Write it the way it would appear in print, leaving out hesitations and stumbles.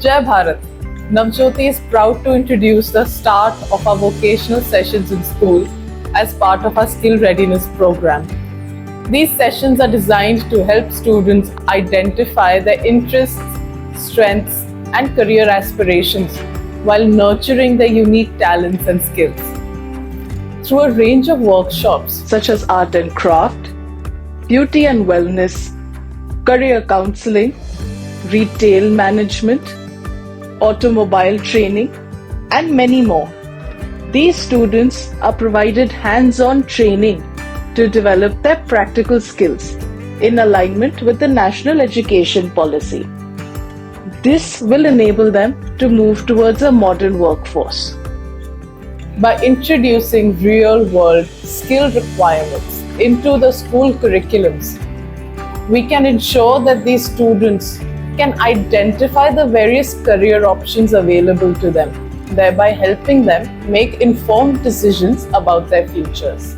Jai Bharat! Navjyoti is proud to introduce the start of our vocational sessions in school as part of our Skill Readiness Program. These sessions are designed to help students identify their interests, strengths, and career aspirations while nurturing their unique talents and skills. Through a range of workshops such as art and craft, beauty and wellness, career counseling, retail management, automobile training, and many more. These students are provided hands-on training to develop their practical skills in alignment with the National Education Policy. This will enable them to move towards a modern workforce. By introducing real-world skill requirements into the school curriculums, we can ensure that these students can identify the various career options available to them, thereby helping them make informed decisions about their futures.